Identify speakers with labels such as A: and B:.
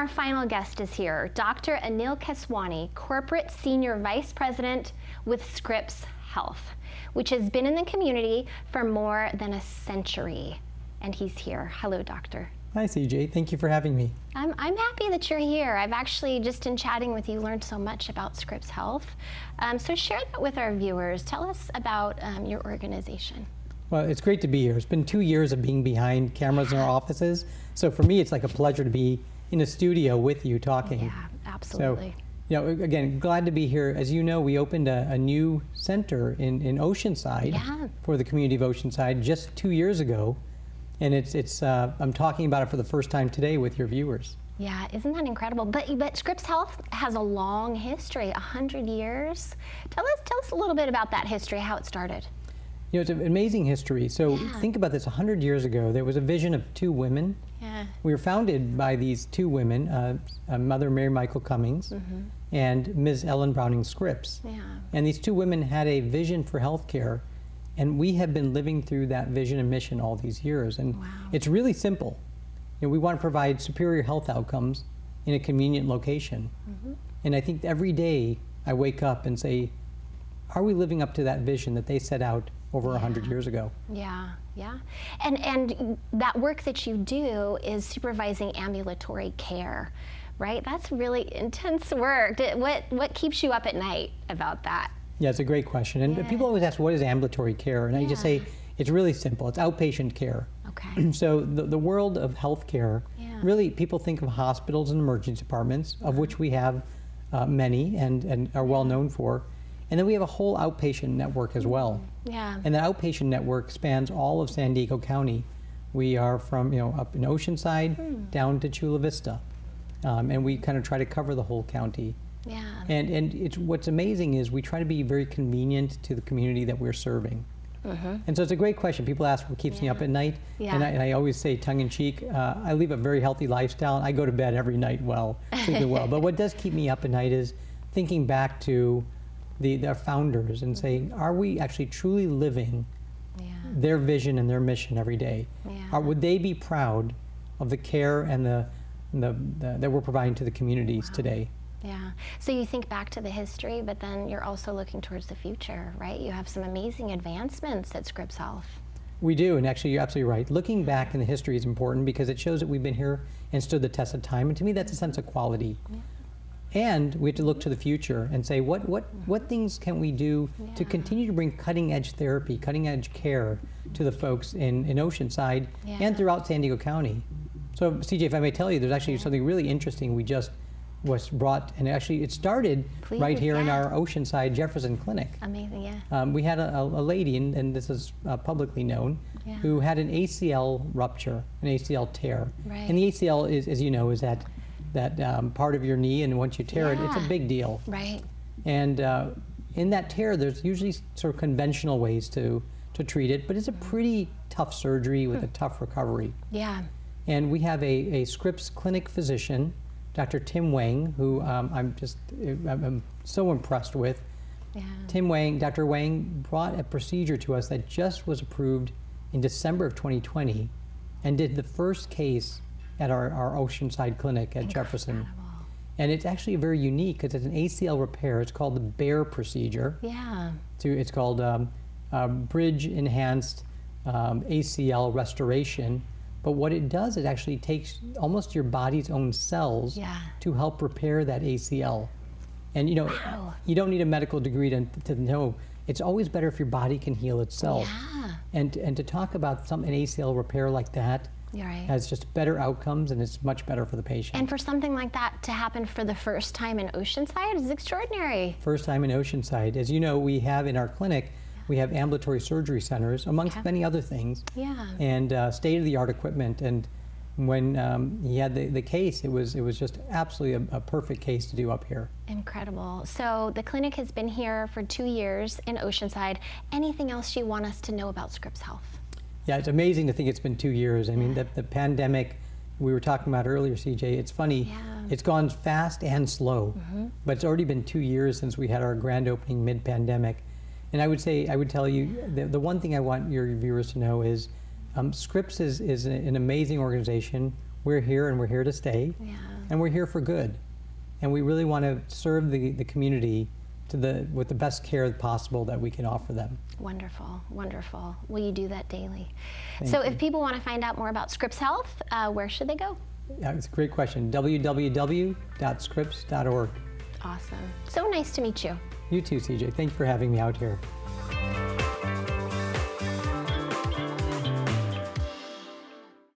A: our final guest is here, Dr. Anil Keswani, Corporate Senior Vice President with Scripps Health, which has been in the community for more than a century. And he's here. Hello, doctor.
B: Hi, CJ. Thank you for having me.
A: I'm happy that you're here. I've actually, just in chatting with you, learned so much about Scripps Health. So share that with our viewers. Tell us about your organization.
B: Well, it's great to be here. It's been 2 years of being behind cameras in our offices. So for me, it's like a pleasure to be in a studio with you talking.
A: Yeah, absolutely.
B: So, you know, again, glad to be here. As you know, we opened a new center in Oceanside for the community of Oceanside just 2 years ago. And I'm talking about it for the first time today with your viewers.
A: Yeah, isn't that incredible? But Scripps Health has a long history, 100 years. Tell us a little bit about that history, how it started.
B: You know, it's an amazing history. So think about this, 100 years ago, there was a vision of two women.
A: Yeah.
B: We were founded by these two women, Mother Mary Michael Cummings and Ms. Ellen Browning Scripps.
A: Yeah.
B: And these two women had a vision for healthcare, and we have been living through that vision and mission all these years. And it's really simple. You know, we want to provide superior health outcomes in a convenient location. And I think every day I wake up and say, are we living up to that vision that they set out over 100 years ago?
A: Yeah, yeah. And that work that you do is supervising ambulatory care, right? That's really intense work. What keeps you up at night about that?
B: Yeah, it's a great question. And people always ask, what is ambulatory care? And I just say, it's really simple. It's outpatient care.
A: Okay.
B: So the world of healthcare, really people think of hospitals and emergency departments, of which we have many and are well known for. And then we have a whole outpatient network as well.
A: Yeah.
B: And that outpatient network spans all of San Diego County. We are from, you know, up in Oceanside down to Chula Vista. And we kind of try to cover the whole county.
A: Yeah.
B: And what's amazing is we try to be very convenient to the community that we're serving. And so it's a great question. People ask what keeps me up at night. And I always say, tongue in cheek, I live a very healthy lifestyle. I go to bed every night sleeping well. But what does keep me up at night is thinking back to their founders and saying, are we actually truly living their vision and their mission every day? Would they be proud of the care and that we're providing to the communities today?
A: Yeah. So you think back to the history, but then you're also looking towards the future, right? You have some amazing advancements at Scripps Health.
B: We do, and actually you're absolutely right. Looking back in the history is important because it shows that we've been here and stood the test of time, and to me that's a sense of quality. And we have to look to the future and say, what things can we do to continue to bring cutting-edge therapy, cutting-edge care to the folks in Oceanside and throughout San Diego County. So, CJ, if I may tell you, there's actually something really interesting we just was brought, and actually it started right here in our Oceanside Jefferson Clinic.
A: Amazing, yeah.
B: We had a lady, and this is publicly known, who had an ACL rupture, an ACL tear.
A: Right.
B: And the ACL is, as you know, is that part of your knee, and once you tear it, it's a big deal.
A: Right.
B: And in that tear, there's usually sort of conventional ways to treat it, but it's a pretty tough surgery with a tough recovery.
A: Yeah.
B: And we have a Scripps clinic physician, Dr. Tim Wang, who I'm so impressed with.
A: Yeah.
B: Dr. Wang brought a procedure to us that just was approved in December of 2020 and did the first case at our Oceanside clinic at Jefferson. And it's actually very unique because it's an ACL repair. It's called the BEAR procedure.
A: Yeah.
B: It's called Bridge Enhanced ACL Restoration. But what it does, it actually takes almost your body's own cells to help repair that ACL. And you know, you don't need a medical degree to know. It's always better if your body can heal itself.
A: Yeah.
B: And to talk about an ACL repair like that has just better outcomes, and it's much better for the patient.
A: And for something like that to happen for the first time in Oceanside is extraordinary.
B: First time in Oceanside. As you know, we have in our clinic, we have ambulatory surgery centers, amongst many other things, and state-of-the-art equipment. And when he had the case, it was just absolutely a perfect case to do up here.
A: Incredible. So the clinic has been here for 2 years in Oceanside. Anything else you want us to know about Scripps Health?
B: Yeah, it's amazing to think it's been 2 years. I mean, the pandemic we were talking about earlier, CJ, it's funny. It's gone fast and slow, but it's already been 2 years since we had our grand opening mid-pandemic. And I would tell you, the one thing I want your viewers to know is Scripps is an amazing organization. we're here and we're here to stay.
A: Yeah.
B: And we're here for good. And we really want to serve the community with the best care possible that we can offer them.
A: Wonderful, wonderful. Will you do that daily?
B: Thank
A: So
B: you.
A: if people want to find out more about Scripps Health, where should they go?
B: Yeah, it's a great question. www.scripps.org.
A: Awesome. So nice to meet you.
B: You too, CJ. Thank you for having me out here.